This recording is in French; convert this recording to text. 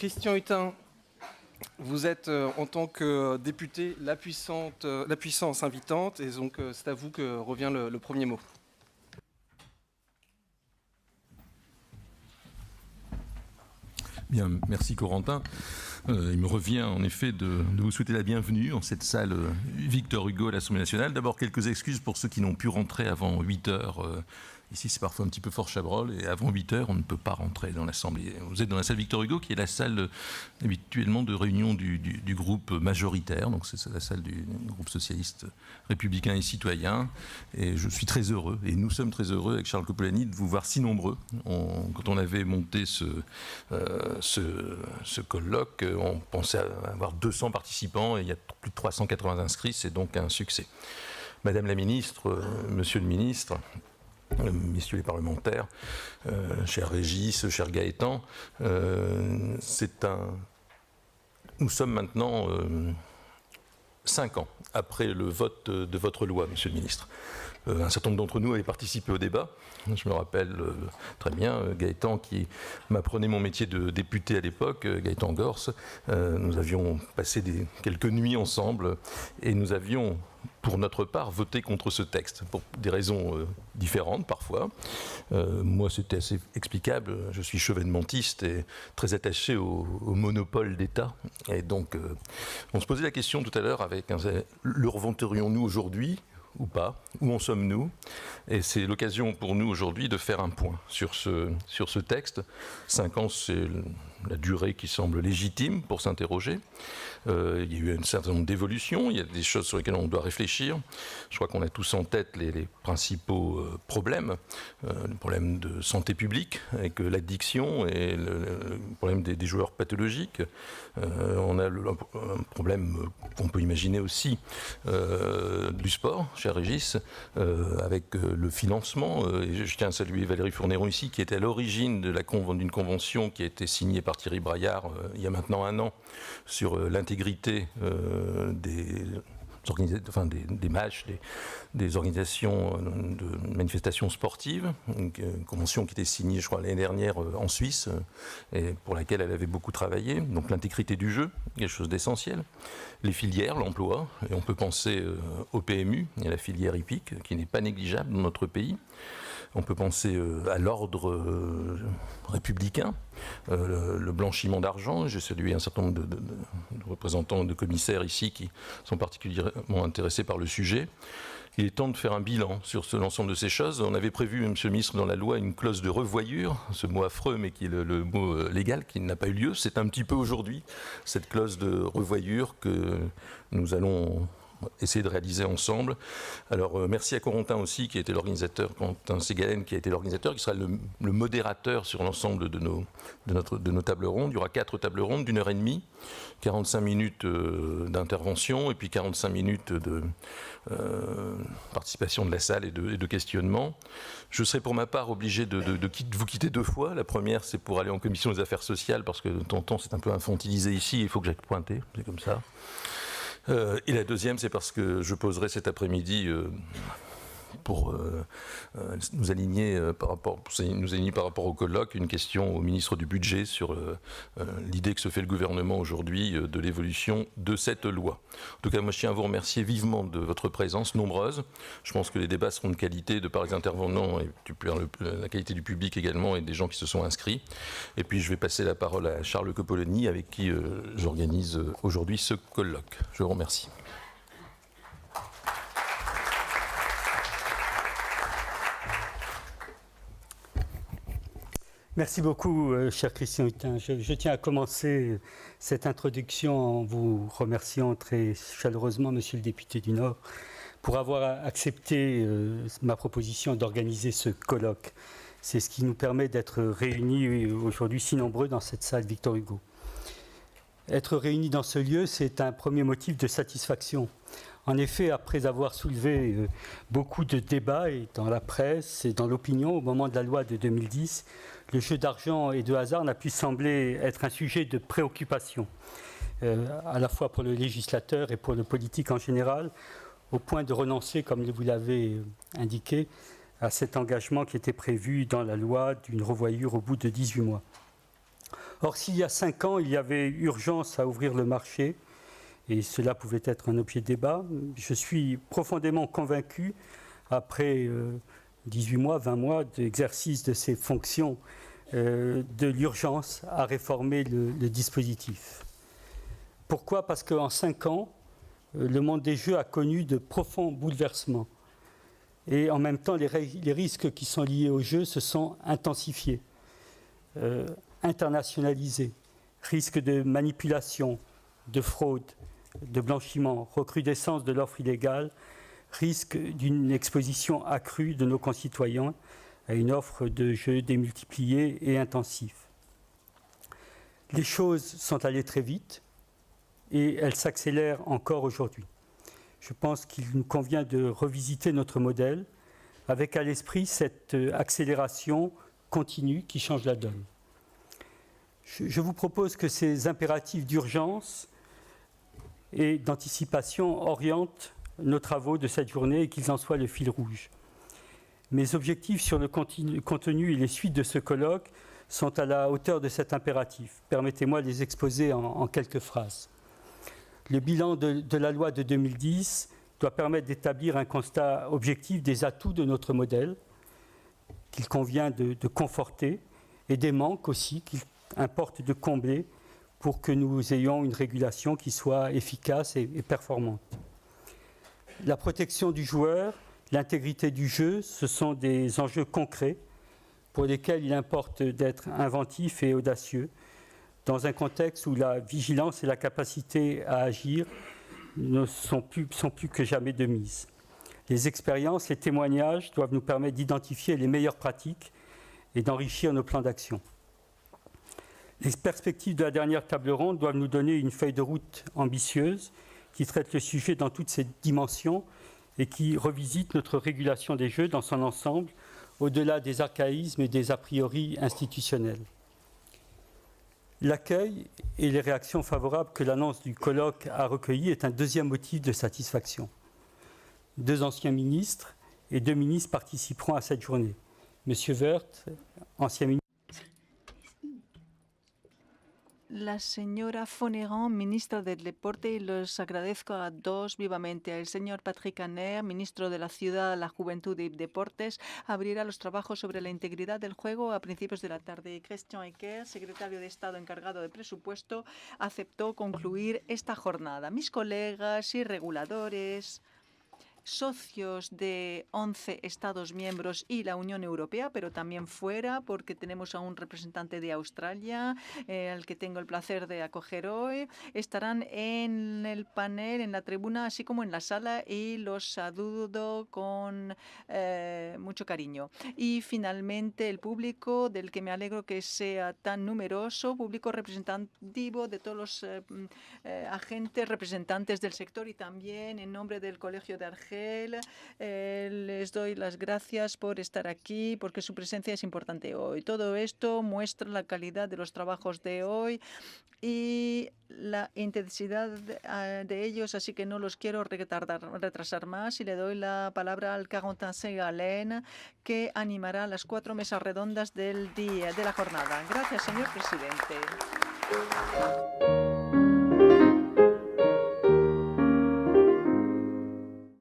Christian Hutin, vous êtes en tant que député la puissance invitante, et donc c'est à vous que revient le premier mot. Bien, merci Corentin. Il me revient en effet de vous souhaiter la bienvenue en cette salle Victor Hugo à l'Assemblée nationale. D'abord, quelques excuses pour ceux qui n'ont pu rentrer avant 8 heures. Ici, c'est parfois un petit peu fort Chabrol, et avant 8 heures, on ne peut pas rentrer dans l'Assemblée. Vous êtes dans la salle Victor Hugo, qui est la salle habituellement de réunion du groupe majoritaire, donc c'est la salle du groupe socialiste républicain et citoyen. Et je suis très heureux, et nous sommes très heureux avec Charles Copolani de vous voir si nombreux. Quand on avait monté ce colloque, on pensait avoir 200 participants, et il y a plus de 380 inscrits, c'est donc un succès. Madame la ministre, monsieur le ministre, messieurs les parlementaires, cher Régis, cher Gaëtan, nous sommes maintenant 5 ans après le vote de votre loi, monsieur le ministre. Un certain nombre d'entre nous avaient participé au débat. Je me rappelle très bien Gaëtan qui m'apprenait mon métier de député à l'époque, Gaëtan Gors. Nous avions passé quelques nuits ensemble et nous avions, pour notre part, voté contre ce texte, pour des raisons différentes parfois. Moi, c'était assez explicable. Je suis chevènementiste et très attaché au monopole d'État. Et donc, on se posait la question tout à l'heure avec le reventerions-nous aujourd'hui ou pas? Où en sommes-nous? Et c'est l'occasion pour nous aujourd'hui de faire un point sur ce texte. 5 ans, c'est la durée qui semble légitime pour s'interroger. Il y a eu un certain nombre d'évolutions, il y a des choses sur lesquelles on doit réfléchir. Je crois qu'on a tous en tête les principaux problèmes. Le problème de santé publique, avec l'addiction et le problème des joueurs pathologiques. On a un problème qu'on peut imaginer aussi du sport, cher Régis, avec le financement. Et je tiens à saluer Valérie Fournéron ici, qui était à l'origine d'une convention qui a été signée par Thierry Braillard il y a maintenant 1 an sur l'intégrité des matchs, des organisations de manifestations sportives, une convention qui était signée, je crois, l'année dernière en Suisse, et pour laquelle elle avait beaucoup travaillé. Donc l'intégrité du jeu, quelque chose d'essentiel. Les filières, l'emploi, et on peut penser au PMU, et à la filière hippique, qui n'est pas négligeable dans notre pays. On peut penser à l'ordre républicain, le blanchiment d'argent. J'ai salué un certain nombre de représentants, de commissaires ici qui sont particulièrement intéressés par le sujet. Il est temps de faire un bilan sur l'ensemble de ces choses. On avait prévu, monsieur le ministre, dans la loi, une clause de revoyure, ce mot affreux, mais qui est le mot légal, qui n'a pas eu lieu. C'est un petit peu aujourd'hui, cette clause de revoyure que nous allons essayer de réaliser ensemble. Alors merci à Corentin aussi, qui a été l'organisateur, Corentin Ségalen, qui a été l'organisateur, qui sera le modérateur sur l'ensemble de nos tables rondes. Il y aura 4 tables rondes d'1h30, 45 minutes d'intervention et puis 45 minutes de participation de la salle et de questionnement. Je serai pour ma part obligé de vous quitter 2 fois. La première, c'est pour aller en commission des affaires sociales, parce que de temps en temps, c'est un peu infantilisé ici, il faut que j'aille pointer, c'est comme ça. Et la deuxième, c'est parce que je poserai cet après-midi pour nous aligner par rapport au colloque, une question au ministre du Budget sur l'idée que se fait le gouvernement aujourd'hui de l'évolution de cette loi. En tout cas, moi je tiens à vous remercier vivement de votre présence nombreuse. Je pense que les débats seront de qualité de par les intervenants et la qualité du public également et des gens qui se sont inscrits. Et puis je vais passer la parole à Charles Copolani avec qui j'organise aujourd'hui ce colloque. Je vous remercie. Merci beaucoup, cher Christian Hutin. Je tiens à commencer cette introduction en vous remerciant très chaleureusement, monsieur le député du Nord, pour avoir accepté ma proposition d'organiser ce colloque. C'est ce qui nous permet d'être réunis aujourd'hui si nombreux dans cette salle Victor Hugo. Être réunis dans ce lieu, c'est un premier motif de satisfaction. En effet, après avoir soulevé beaucoup de débats et dans la presse et dans l'opinion au moment de la loi de 2010, le jeu d'argent et de hasard n'a pu sembler être un sujet de préoccupation, à la fois pour le législateur et pour le politique en général, au point de renoncer, comme vous l'avez indiqué, à cet engagement qui était prévu dans la loi d'une revoyure au bout de 18 mois. Or, s'il y a 5 ans, il y avait urgence à ouvrir le marché, et cela pouvait être un objet de débat, je suis profondément convaincu, après 18 mois, 20 mois d'exercice de ces fonctions, de l'urgence à réformer le dispositif. Pourquoi ? Parce qu'en 5 ans, le monde des jeux a connu de profonds bouleversements. Et en même temps, les risques qui sont liés aux jeux se sont intensifiés, internationalisés. Risque de manipulation, de fraude, de blanchiment, recrudescence de l'offre illégale, risque d'une exposition accrue de nos concitoyens à une offre de jeux démultipliée et intensive. Les choses sont allées très vite et elles s'accélèrent encore aujourd'hui. Je pense qu'il nous convient de revisiter notre modèle avec à l'esprit cette accélération continue qui change la donne. Je vous propose que ces impératifs d'urgence et d'anticipation orientent nos travaux de cette journée et qu'ils en soient le fil rouge. Mes objectifs sur le contenu et les suites de ce colloque sont à la hauteur de cet impératif. Permettez-moi de les exposer en quelques phrases. Le bilan de la loi de 2010 doit permettre d'établir un constat objectif des atouts de notre modèle, qu'il convient de conforter, et des manques aussi qu'il importe de combler pour que nous ayons une régulation qui soit efficace et performante. La protection du joueur, l'intégrité du jeu, ce sont des enjeux concrets pour lesquels il importe d'être inventif et audacieux dans un contexte où la vigilance et la capacité à agir ne sont plus que jamais de mise. Les expériences, les témoignages doivent nous permettre d'identifier les meilleures pratiques et d'enrichir nos plans d'action. Les perspectives de la dernière table ronde doivent nous donner une feuille de route ambitieuse qui traite le sujet dans toutes ses dimensions et qui revisite notre régulation des jeux dans son ensemble, au-delà des archaïsmes et des a priori institutionnels. L'accueil et les réactions favorables que l'annonce du colloque a recueillies est un deuxième motif de satisfaction. 2 anciens ministres et 2 ministres participeront à cette journée. Monsieur Wörth, ancien ministre. La señora Fonéran, ministra del Deporte, y los agradezco a dos vivamente. El señor Patrick Aner, ministro de la Ciudad, la Juventud y Deportes, abrirá los trabajos sobre la integridad del juego a principios de la tarde. Christian Ecker, secretario de Estado encargado de presupuesto, aceptó concluir esta jornada. Mis colegas y reguladores, socios de 11 Estados miembros y la Unión Europea, pero también fuera, porque tenemos a un representante de Australia, al que tengo el placer de acoger hoy. Estarán en el panel, en la tribuna, así como en la sala, y los saludo con mucho cariño. Y finalmente el público, del que me alegro que sea tan numeroso, público representativo de todos los agentes, representantes del sector, y también en nombre del Colegio de Argel, les doy las gracias por estar aquí, porque su presencia es importante hoy. Todo esto muestra la calidad de los trabajos de hoy y la intensidad de ellos, así que no los quiero retrasar más, y le doy la palabra al Carentin Segalen, que animará las 4 mesas redondas del día, de la jornada. Gracias, señor presidente.